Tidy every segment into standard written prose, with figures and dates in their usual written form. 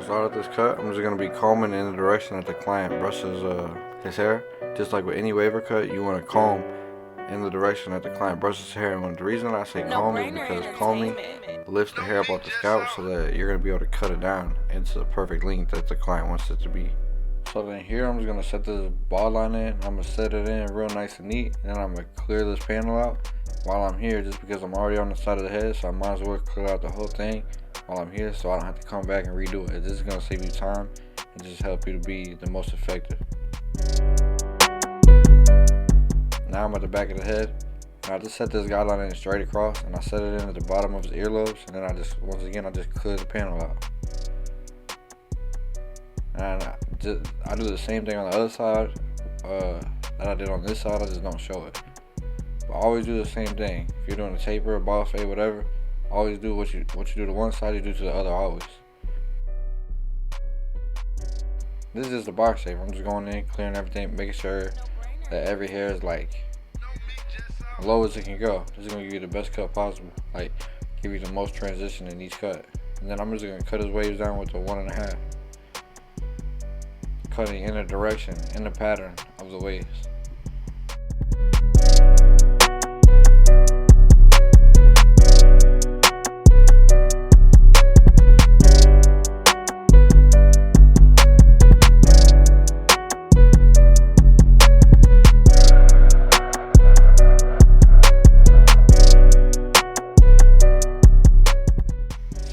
start of this cut, I'm just going to be combing in the direction that the client brushes his hair. Just like with any waver cut, you want to comb in the direction that the client brushes his hair. And the reason I say comb is because combing lifts the hair up off the scalp so that you're going to be able to cut it down into the perfect length that the client wants it to be. So then here I'm just going to set this ball line in. I'm going to set it in real nice and neat, and then I'm going to clear this panel out while I'm here, just because I'm already on the side of the head, so I might as well clear out the whole thing while I'm here so I don't have to come back and redo it. This is going to save you time and just help you to be the most effective. Now I'm at the back of the head, and I just set this guideline in straight across, and I set it in at the bottom of his earlobes, and then I just clear the panel out. And I do the same thing on the other side that I did on this side. I just don't show it. But always do the same thing. If you're doing a taper, a ball fade, whatever, always do what you do to one side, you do to the other always. This is just a box shaver. I'm just going in, clearing everything, making sure that every hair is like low as it can go. This is gonna give you the best cut possible. Like, give you the most transition in each cut. And then I'm just gonna cut his waves down with the 1.5. Cutting in the direction, in the pattern of the waves.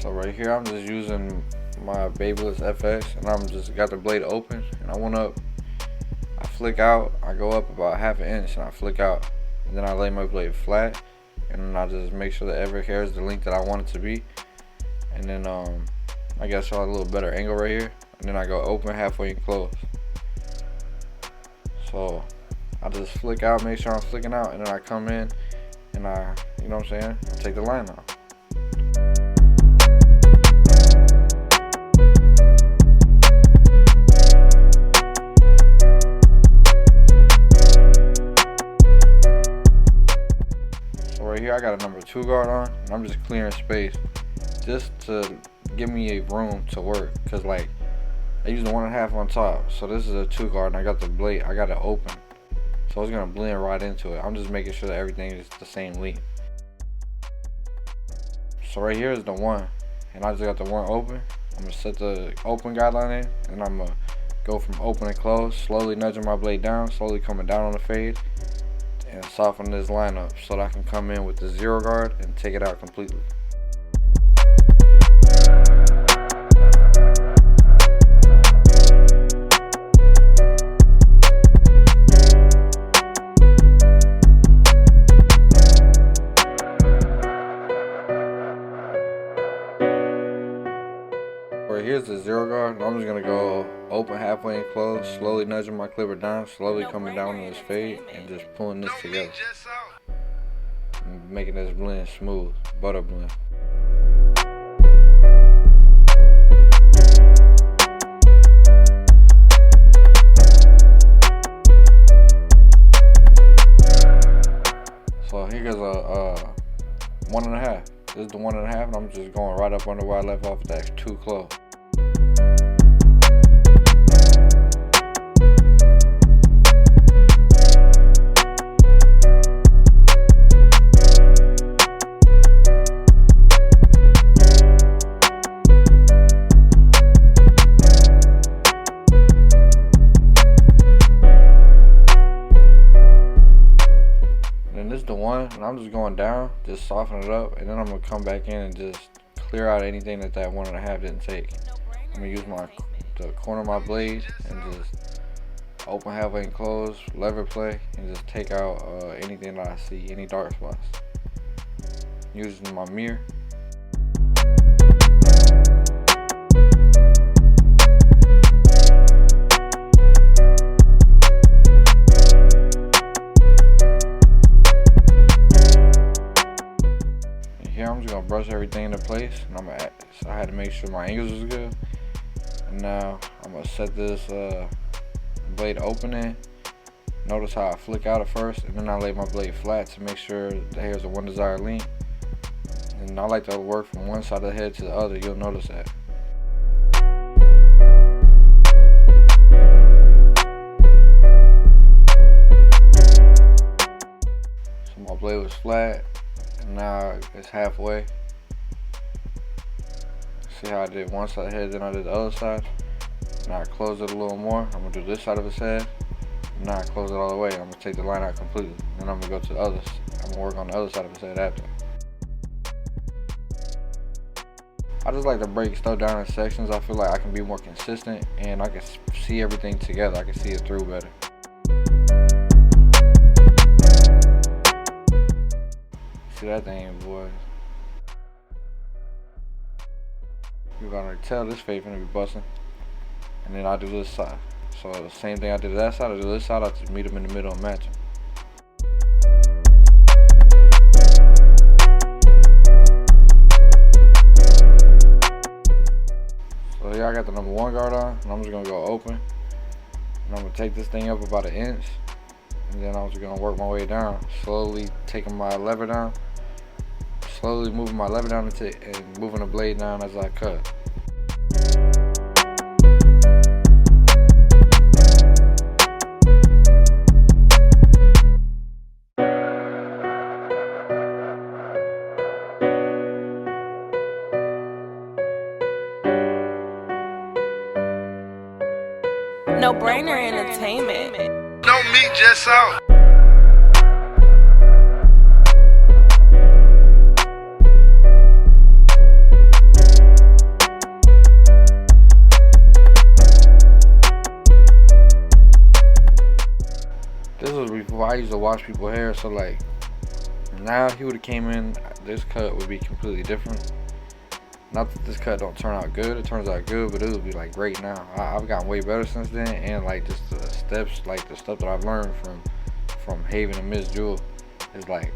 So right here I'm just using my Babyliss FX, and I'm just got the blade open, and I flick out, I go up about 1/2 inch, and I flick out, and then I lay my blade flat, and then I just make sure that every hair is the length that I want it to be. And then I got a little better angle right here, and then I go open halfway and close. So I just flick out, make sure I'm flicking out, and then I come in and you know what I'm saying, I take the line out. Right here I got a number 2 guard on, and I'm just clearing space just to give me a room to work, because like I use the 1.5 on top, so this is a 2 guard, and I got the blade, I got it open, so it's gonna blend right into it. I'm just making sure that everything is the same length. So right here is the 1, and I just got the 1 open. I'm gonna set the open guideline in, and I'm gonna go from open and close, slowly nudging my blade down, slowly coming down on the fade, and soften this line up so that I can come in with the 0 guard and take it out completely. Right here's the 0 guard, and I'm just gonna go open halfway and close, slowly nudging my clipper down, slowly coming down on this fade, and just pulling this together, and making this blend smooth, butter blend. So here goes a 1.5. This is the 1.5, and I'm just going right up under where I left off. That's too close. This is the 1, and I'm just going down, just soften it up, and then I'm gonna come back in and just clear out anything that 1.5 didn't take. I'm gonna use the corner of my blade and just open halfway and close, lever play, and just take out anything that I see, any dark spots, using my mirror. Here I'm just gonna brush everything into place, and so I had to make sure my angles was good. And now I'm gonna set this blade opening. Notice how I flick out at first, and then I lay my blade flat to make sure the hairs are one desired length. And I like to work from one side of the head to the other. You'll notice that. flat, and now it's halfway. See how I did one side of the head, then I did the other side. Now I close it a little more. I'm gonna do this side of his head. Now I close it all the way. I'm gonna take the line out completely. Then I'm gonna go to the others. I'm gonna work on the other side of his head after. I just like to break stuff down in sections. I feel like I can be more consistent and I can see everything together. I can see it through better. See that thing, boy. You're gonna tell this fade gonna be busting. And then I do this side. So the same thing I did that side, I do this side, I just meet them in the middle and match them. So here I got the number 1 guard on, and I'm just gonna go open. And I'm gonna take this thing up about 1 inch. And then I'm just gonna work my way down, slowly taking my lever down. Slowly moving my lever down and moving the blade down as I cut. No Brainer Entertainment. No meat, just out. This was before I used to wash people's hair, so like now if he would have came in, this cut would be completely different. Not that this cut don't turn out good, it turns out good, but it would be like great now. I've gotten way better since then, and like just the steps, like the stuff that I've learned from Haven and Miss Jewel is like,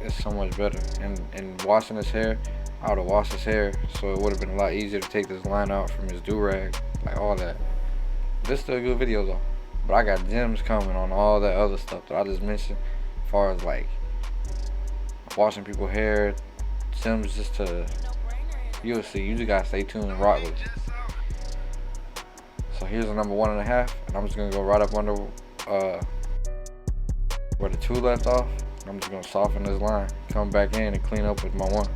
it's so much better. And washing his hair, I would have washed his hair, so it would have been a lot easier to take this line out from his do-rag, like all that. This still a good video though, but I got gems coming on all that other stuff that I just mentioned, as far as like washing people's hair, gems just to. You'll see. You just gotta stay tuned and rock with it. So here's the number 1.5, and I'm just gonna go right up under where the 2 left off. I'm just gonna soften this line, come back in and clean up with my 1.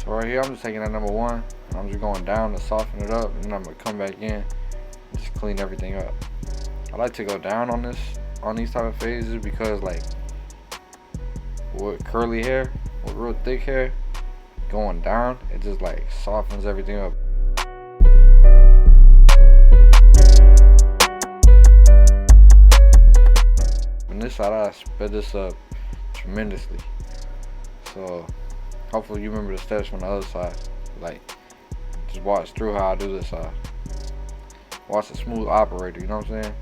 Right here, I'm just taking that number 1, and I'm just going down to soften it up, and then I'm gonna come back in and just clean everything up. I like to go down on these type of phases because like with curly hair, with real thick hair, going down, it just like softens everything up. On this side, I sped this up tremendously. So hopefully you remember the steps from the other side. Like, just watch through how I do this side. Watch a smooth operator, you know what I'm saying?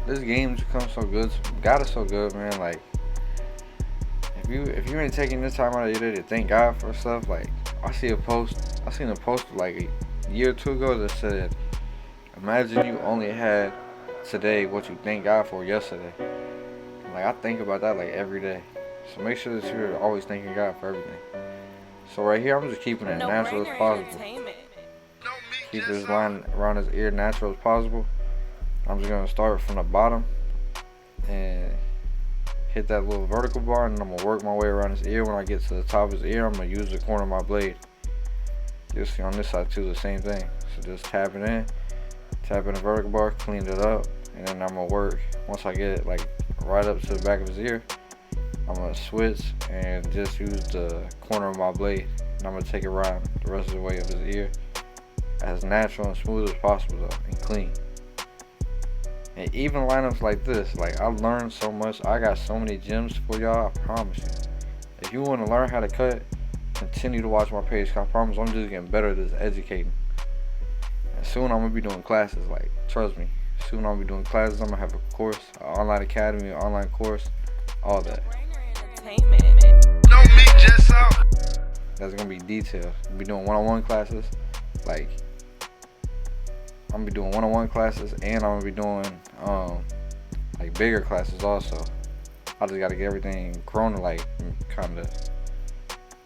This game just comes so good. God is so good, man. Like, if you ain't taking this time out of your day to thank God for stuff, like I seen a post like a year or 2 ago that said, imagine you only had today what you thank God for yesterday. Like, I think about that like every day. So make sure that you're always thanking God for everything. So right here, I'm just keeping it natural as possible. Keep this line around his ear natural as possible. I'm just gonna start from the bottom and hit that little vertical bar, and I'm gonna work my way around his ear. When I get to the top of his ear, I'm gonna use the corner of my blade. You'll see on this side too, the same thing. So just tap it in, tap in the vertical bar, clean it up, and then I'm gonna work. Once I get it like right up to the back of his ear, I'm gonna switch and just use the corner of my blade, and I'm gonna take it around the rest of the way of his ear as natural and smooth as possible though, and clean. And even lineups like this, like I've learned so much. I got so many gems for y'all, I promise you. If you want to learn how to cut, continue to watch my page. I promise I'm just getting better at this educating. And soon I'm gonna be doing classes, like trust me. Soon I'm gonna be doing classes. I'm gonna have a course, an online academy, an online course, all that. No meat, just out. That's gonna be detailed. I'll be doing one-on-one classes, like I'm gonna be doing one-on-one classes, and I'm gonna be doing like bigger classes also. I just gotta get everything corona like kind of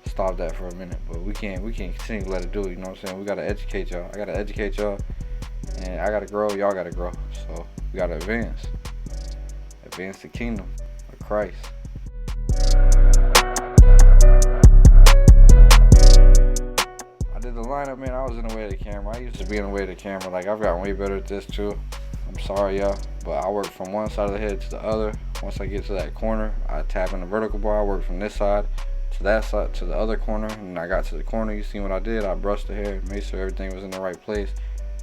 stop that for a minute, but we can't continue to let it do it. You know what I'm saying? We gotta educate y'all. I gotta educate y'all, and I gotta grow. Y'all gotta grow. So we gotta advance the kingdom of Christ. I did the lineup, man. I was in the way of the camera. I used to be in the way of the camera. Like I've gotten way better at this too. I'm sorry, y'all, but I work from one side of the head to the other. Once I get to that corner, I tap in the vertical bar. I work from this side to that side to the other corner, and I got to the corner. You see what I did? I brushed the hair, made sure everything was in the right place,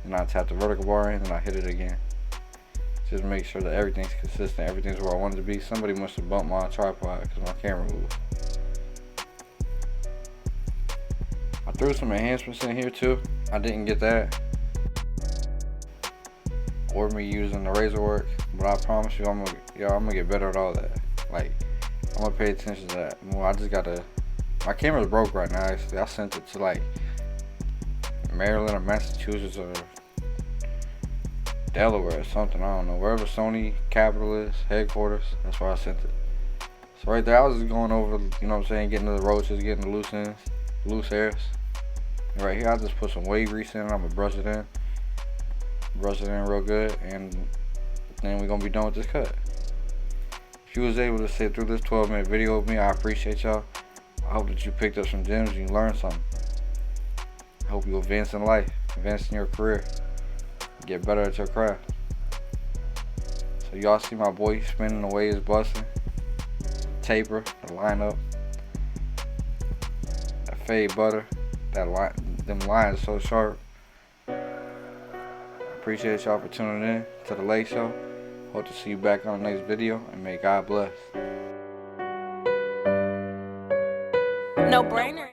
and I tapped the vertical bar in, and I hit it again. Just make sure that everything's consistent. Everything's where I wanted to be. Somebody must have bumped my tripod because my camera moved. I threw some enhancements in here too. I didn't get that, or me using the razor work, but I promise you, I'm gonna get better at all that. Like, I'm gonna pay attention to that more. I just gotta. My camera's broke right now. Actually, I sent it to like Maryland or Massachusetts or Delaware or something. I don't know. Wherever Sony capital is, headquarters. That's where I sent it. So right there, I was just going over. You know what I'm saying? Getting to the roaches, getting the loose ends, loose hairs. And right here, I just put some wave grease in. I'm gonna brush it in. Brush it in real good, and then we're gonna be done with this cut. If you was able to sit through this 12-minute video with me, I appreciate y'all. I hope that you picked up some gems and you learned something. I hope you advance in life, advance in your career, get better at your craft. So y'all see my boy spinning away his busting, taper, the lineup, that fade butter, that line, them lines so sharp. Appreciate y'all for tuning in to the Late Show. Hope to see you back on the next video, and may God bless. No brainer.